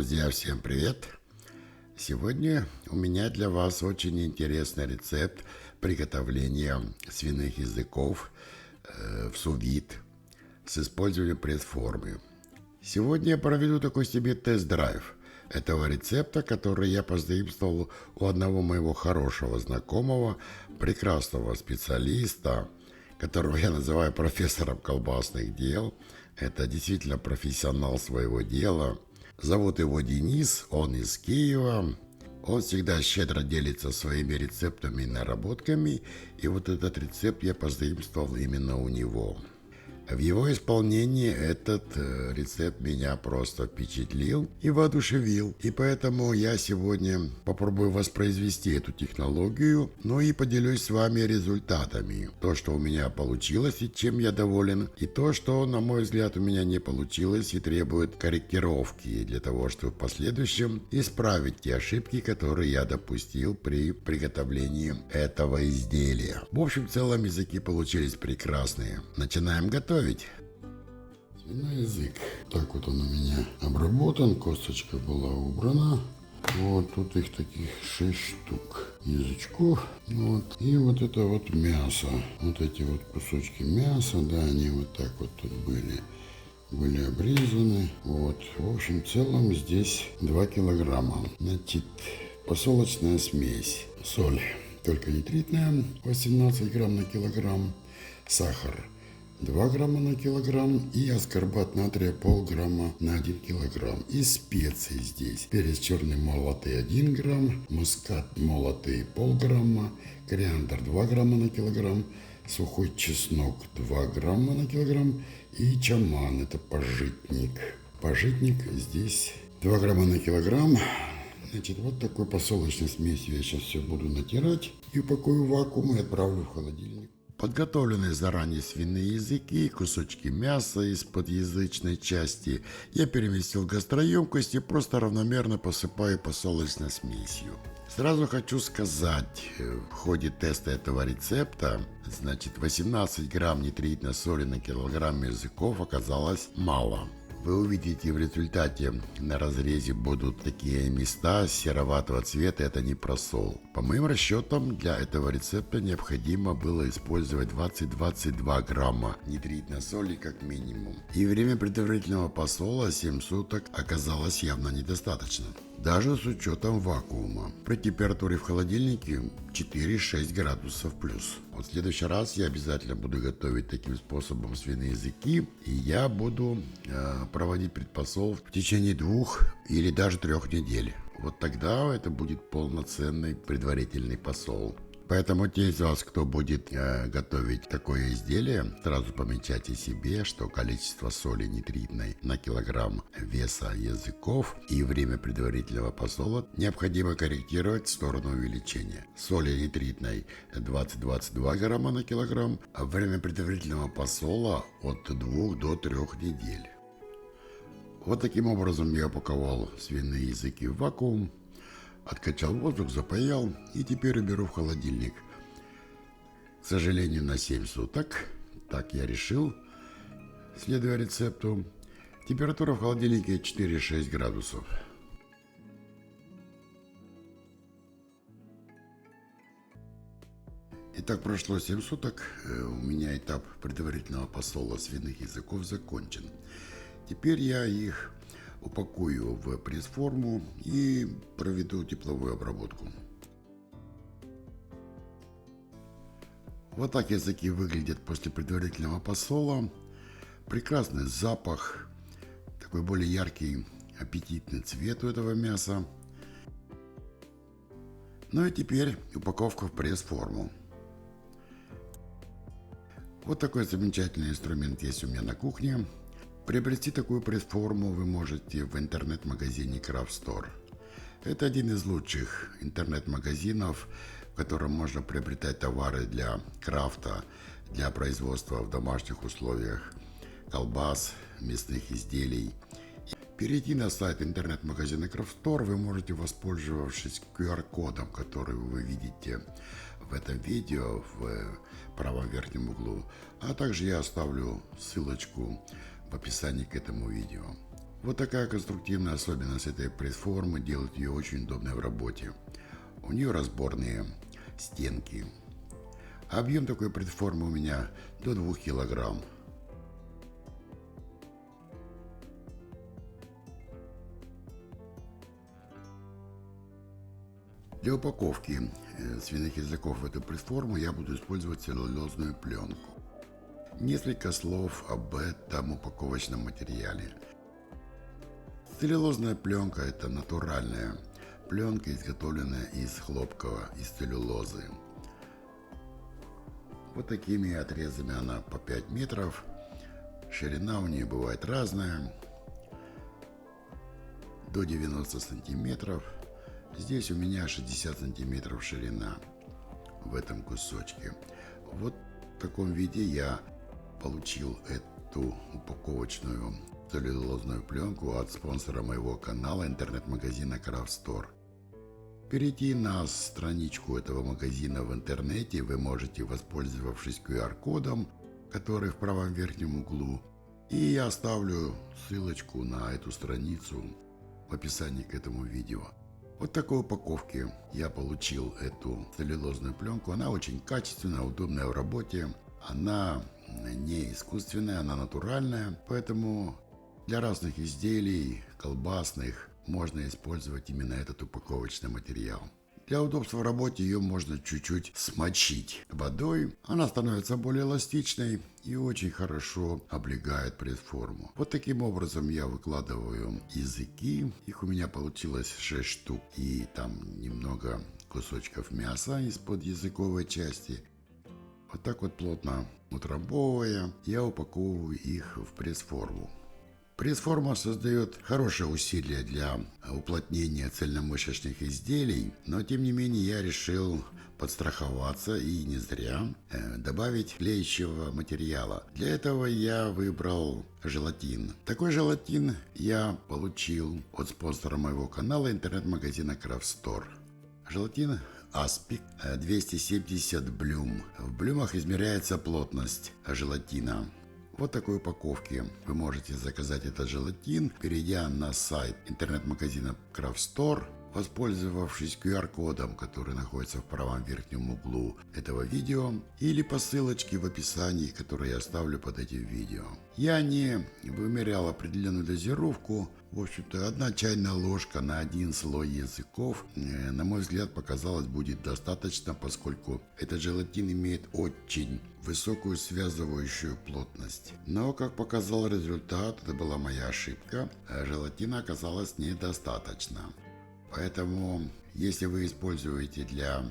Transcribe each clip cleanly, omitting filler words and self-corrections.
Друзья, всем привет! Сегодня у меня для вас очень интересный рецепт приготовления свиных языков в сувид с использованием пресс-формы. Сегодня я проведу такой себе тест-драйв этого рецепта, который я позаимствовал у одного моего хорошего знакомого, прекрасного специалиста, которого я называю профессором колбасных дел. Это действительно профессионал своего дела. Зовут его Денис, он из Киева. Он всегда щедро делится своими рецептами и наработками, и вот этот рецепт я позаимствовал именно у него. В его исполнении этот рецепт меня просто впечатлил и воодушевил. И поэтому я сегодня попробую воспроизвести эту технологию, ну и поделюсь с вами результатами. То, что у меня получилось и чем я доволен, и то, что, на мой взгляд, у меня не получилось и требует корректировки для того, чтобы в последующем исправить те ошибки, которые я допустил при приготовлении этого изделия. В общем, в целом языки получились прекрасные. Начинаем готовить. Свиной язык. Так вот он у меня обработан, косточка была убрана. Вот тут их таких 6 штук язычков. Вот. И вот это вот мясо. Вот эти вот кусочки мяса, да, они вот так вот тут были обрезаны. Вот. В общем, в целом здесь 2 килограмма. Значит, посолочная смесь. Соль, только нитритная, 18 грамм на килограмм. Сахар 2 грамма на килограмм и аскорбат натрия полграмма на 1 килограмм. И специи здесь. Перец черный молотый 1 грамм, мускат молотый полграмма, кориандр 2 грамма на килограмм, сухой чеснок 2 грамма на килограмм и чаман, это пажитник. Пажитник здесь 2 грамма на килограмм. Значит, вот такой посолочной смесью я сейчас все буду натирать и упакую в вакуум и отправлю в холодильник. Подготовленные заранее свиные языки и кусочки мяса из-под язычной части я переместил в гастроемкость и просто равномерно посыпаю посолочной смесью. Сразу хочу сказать, в ходе теста этого рецепта, значит, 18 грамм нитритной соли на килограмм языков оказалось мало. Вы увидите в результате на разрезе будут такие места сероватого цвета, это не просол. По моим расчетам, для этого рецепта необходимо было использовать 20-22 грамма нитритной соли как минимум. И время предварительного посола 7 суток оказалось явно недостаточно. Даже с учетом вакуума. При температуре в холодильнике 4-6 градусов плюс. Вот в следующий раз я обязательно буду готовить таким способом свиные языки. И я буду проводить предпосол в течение 2 или даже 3 недель. Вот тогда это будет полноценный предварительный посол. Поэтому те из вас, кто будет готовить такое изделие, сразу помечайте себе, что количество соли нитритной на килограмм веса языков и время предварительного посола необходимо корректировать в сторону увеличения. Соли нитритной 20-22 грамма на килограмм, а время предварительного посола от 2 до 3 недель. Вот таким образом я упаковал свиные языки в вакуум. Откачал воздух, запаял и теперь уберу в холодильник. К сожалению, на 7 суток. Так я решил, следуя рецепту. Температура в холодильнике 4-6 градусов. Итак, прошло 7 суток. У меня этап предварительного посола свиных языков закончен. Теперь я их упакую в пресс-форму и проведу тепловую обработку. Вот так языки выглядят после предварительного посола. Прекрасный запах, такой более яркий, аппетитный цвет у этого мяса. Ну и теперь упаковка в пресс-форму. Вот такой замечательный инструмент есть у меня на кухне. Приобрести такую пресс-форму вы можете в интернет-магазине Craft Store. Это один из лучших интернет-магазинов, в котором можно приобретать товары для крафта, для производства в домашних условиях, колбас, мясных изделий. Перейти на сайт интернет-магазина Craft Store вы можете, воспользовавшись QR-кодом, который вы видите в этом видео в правом верхнем углу, а также я оставлю ссылочку в описании к этому видео. Вот такая конструктивная особенность этой пресс-формы делает ее очень удобной в работе. У нее разборные стенки. Объем такой пресс-формы у меня до 2 килограмм. Для упаковки свиных языков в эту пресс-форму я буду использовать целлюлозную пленку. Несколько слов об этом упаковочном материале. Целлюлозная пленка – это натуральная пленка, изготовленная из хлопка, из целлюлозы. Вот такими отрезами она по 5 метров. Ширина у нее бывает разная, до 90 сантиметров. Здесь у меня 60 сантиметров ширина в этом кусочке. Вот в таком виде я получил эту упаковочную целлюлозную пленку от спонсора моего канала, интернет-магазина Craft Store. Перейти на страничку этого магазина в интернете вы можете, воспользовавшись QR-кодом, который в правом верхнем углу. И я оставлю ссылочку на эту страницу в описании к этому видео. Вот такой упаковки я получил эту целлюлозную пленку. Она очень качественная, удобная в работе. Она не искусственная, она натуральная. Поэтому для разных изделий, колбасных, можно использовать именно этот упаковочный материал. Для удобства в работе ее можно чуть-чуть смочить водой. Она становится более эластичной и очень хорошо облегает пресс-форму. Вот таким образом я выкладываю языки. Их у меня получилось 6 штук. И там немного кусочков мяса из-под языковой части. Вот так вот плотно утрамбовывая, я упаковываю их в пресс-форму. Пресс-форма создает хорошее усилие для уплотнения цельномышечных изделий, но тем не менее я решил подстраховаться и не зря добавить клеящего материала. Для этого я выбрал желатин. Такой желатин я получил от спонсора моего канала, интернет-магазина Craft Store. Желатин Aspic 270 блюм. В блюмах измеряется плотность желатина. Вот такой упаковки вы можете заказать этот желатин, перейдя на сайт интернет-магазина Craft Store, воспользовавшись QR-кодом, который находится в правом верхнем углу этого видео, или по ссылочке в описании, которую я оставлю под этим видео. Я не вымерял определенную дозировку. В общем-то, 1 чайная ложка на 1 слой языков, на мой взгляд, показалось, будет достаточно, поскольку этот желатин имеет очень высокую связывающую плотность. Но, как показал результат, это была моя ошибка, желатина оказалось недостаточно. Поэтому, если вы используете для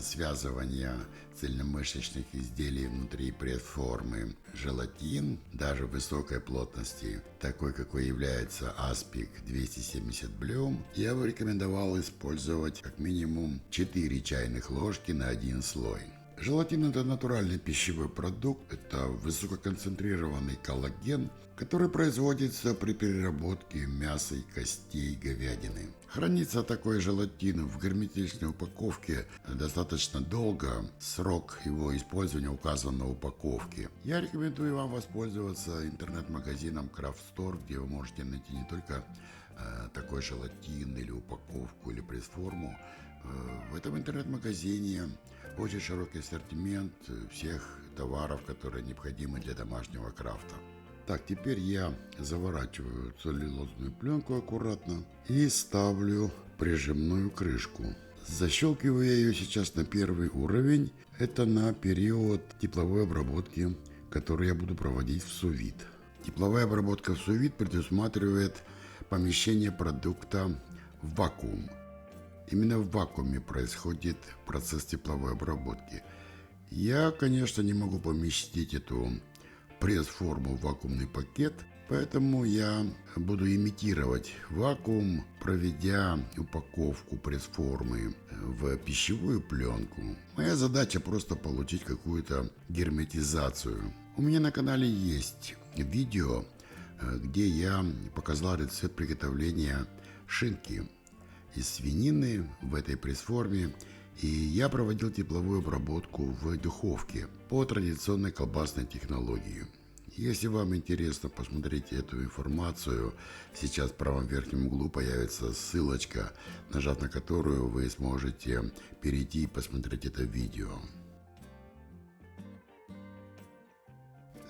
связывания цельномышечных изделий внутри пресс-формы желатин, даже высокой плотности, такой какой является Aspic 270 блюм, я бы рекомендовал использовать как минимум 4 чайных ложки на 1 слой. Желатин – это натуральный пищевой продукт, это высококонцентрированный коллаген, который производится при переработке мяса и костей говядины. Хранится такой желатин в герметичной упаковке достаточно долго, срок его использования указан на упаковке. Я рекомендую вам воспользоваться интернет-магазином Craft Store, где вы можете найти не только такой желатин или упаковку или пресс-форму. В этом интернет-магазине очень широкий ассортимент всех товаров, которые необходимы для домашнего крафта. Так, теперь я заворачиваю целлюлозную пленку аккуратно и ставлю прижимную крышку. Защелкиваю я ее сейчас на 1 уровень. Это на период тепловой обработки, который я буду проводить в су-вид. Тепловая обработка в су-вид предусматривает помещение продукта в вакуум. Именно в вакууме происходит процесс тепловой обработки. Я, конечно, не могу поместить эту пресс-форму в вакуумный пакет, поэтому я буду имитировать вакуум, проведя упаковку пресс-формы в пищевую пленку. Моя задача просто получить какую-то герметизацию. У меня на канале есть видео, где я показал рецепт приготовления шинки из свинины в этой пресс-форме, и я проводил тепловую обработку в духовке по традиционной колбасной технологии. Если вам интересно посмотреть эту информацию, сейчас в правом верхнем углу появится ссылочка, нажав на которую вы сможете перейти и посмотреть это видео.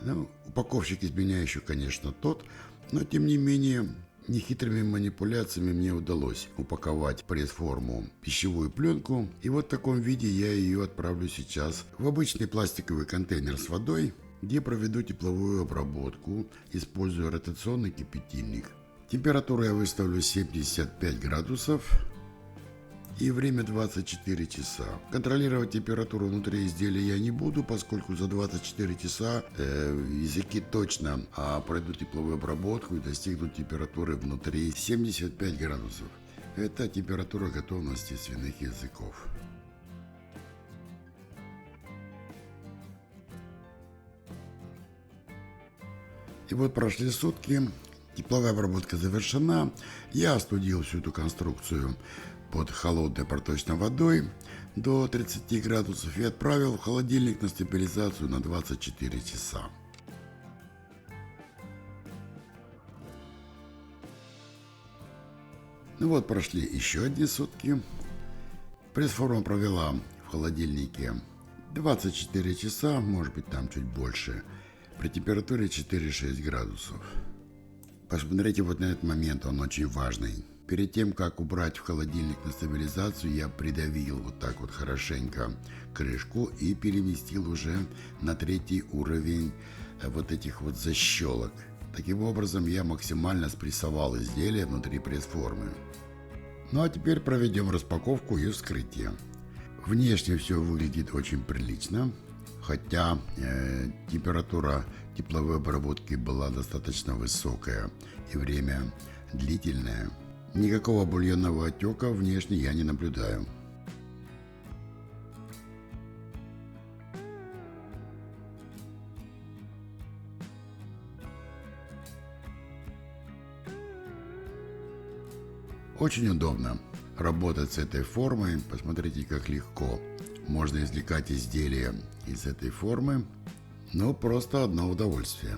Ну, упаковщик из меня еще, конечно, тот, но тем не менее, нехитрыми манипуляциями мне удалось упаковать пресс-форму пищевую пленку, и вот в таком виде я ее отправлю сейчас в обычный пластиковый контейнер с водой, где проведу тепловую обработку, используя ротационный кипятильник. Температуру я выставлю 75 градусов. И время 24 часа. Контролировать температуру внутри изделия я не буду, поскольку за 24 часа языки точно пройдут тепловую обработку и достигнут температуры внутри 75 градусов. Это температура готовности свиных языков. И вот прошли сутки, тепловая обработка завершена. Я остудил всю эту конструкцию под холодной проточной водой до 30 градусов и отправил в холодильник на стабилизацию на 24 часа. Ну вот, прошли еще одни сутки. Пресс-форма провела в холодильнике 24 часа, может быть там чуть больше, при температуре 4-6 градусов. Посмотрите вот на этот момент, он очень важный. Перед тем, как убрать в холодильник на стабилизацию, я придавил вот так вот хорошенько крышку и переместил уже на 3-й уровень вот этих вот защелок. Таким образом, я максимально спрессовал изделие внутри пресс-формы. Ну а теперь проведем распаковку и вскрытие. Внешне все выглядит очень прилично, хотя температура тепловой обработки была достаточно высокая и время длительное. Никакого бульонного отека внешне я не наблюдаю. Очень удобно работать с этой формой. Посмотрите, как легко можно извлекать изделия из этой формы. Ну, просто одно удовольствие.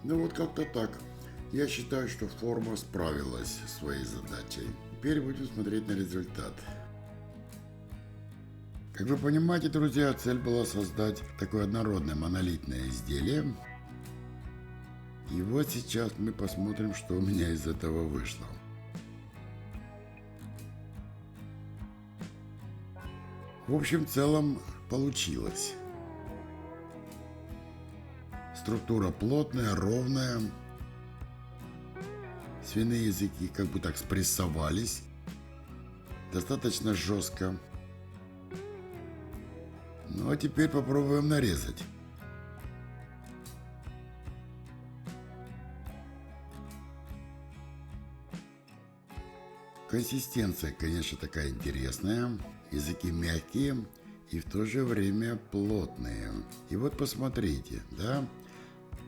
Ну вот как-то так. Я считаю, что форма справилась со своей задачей. Теперь будем смотреть на результат. Как вы понимаете, друзья, цель была создать такое однородное монолитное изделие. И вот сейчас мы посмотрим, что у меня из этого вышло. В общем, в целом получилось. Структура плотная, ровная. Свиные языки как бы так спрессовались. Достаточно жестко. Ну а теперь попробуем нарезать. Консистенция, конечно, такая интересная. Языки мягкие и в то же время плотные. И вот посмотрите, да?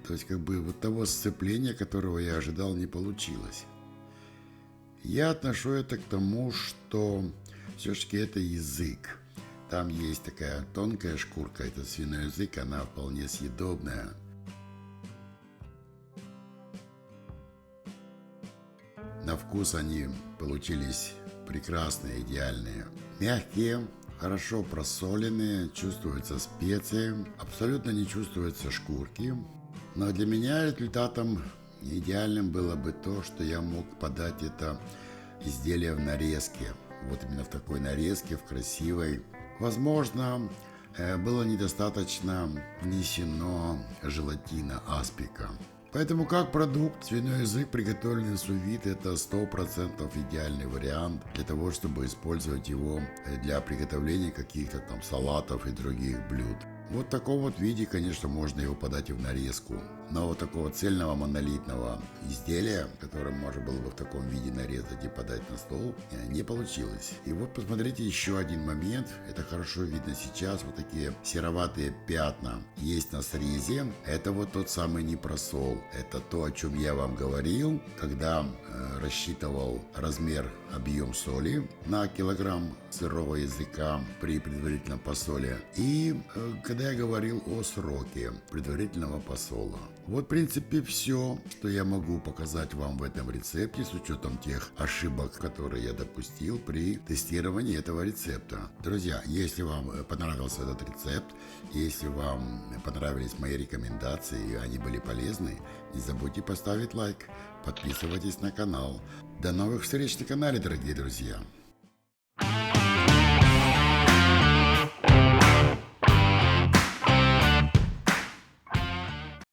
То есть как бы вот того сцепления, которого я ожидал, не получилось. Я отношу это к тому, что все-таки это язык. Там есть такая тонкая шкурка, это свиной язык, она вполне съедобная. На вкус они получились прекрасные, идеальные. Мягкие, хорошо просоленные, чувствуются специи, абсолютно не чувствуются шкурки. Но для меня результатом идеальным было бы то, что я мог подать это изделие в нарезке. Вот именно в такой нарезке, в красивой. Возможно, было недостаточно внесено желатина аспика. Поэтому как продукт, свиной язык, приготовленный су-вид, это 100% идеальный вариант для того, чтобы использовать его для приготовления каких-то там салатов и других блюд. Вот в таком вот виде, конечно, можно его подать и в нарезку. Но вот такого цельного монолитного изделия, которое можно было бы в таком виде нарезать и подать на стол, не получилось. И вот посмотрите еще один момент. Это хорошо видно сейчас. Вот такие сероватые пятна есть на срезе. Это вот тот самый непросол. Это то, о чем я вам говорил, когда рассчитывал размер, объем соли на килограмм сырого языка при предварительном посоле. И когда я говорил о сроке предварительного посола. Вот, в принципе, все, что я могу показать вам в этом рецепте, с учетом тех ошибок, которые я допустил при тестировании этого рецепта. Друзья, если вам понравился этот рецепт, если вам понравились мои рекомендации и они были полезны, не забудьте поставить лайк, подписывайтесь на канал. До новых встреч на канале, дорогие друзья!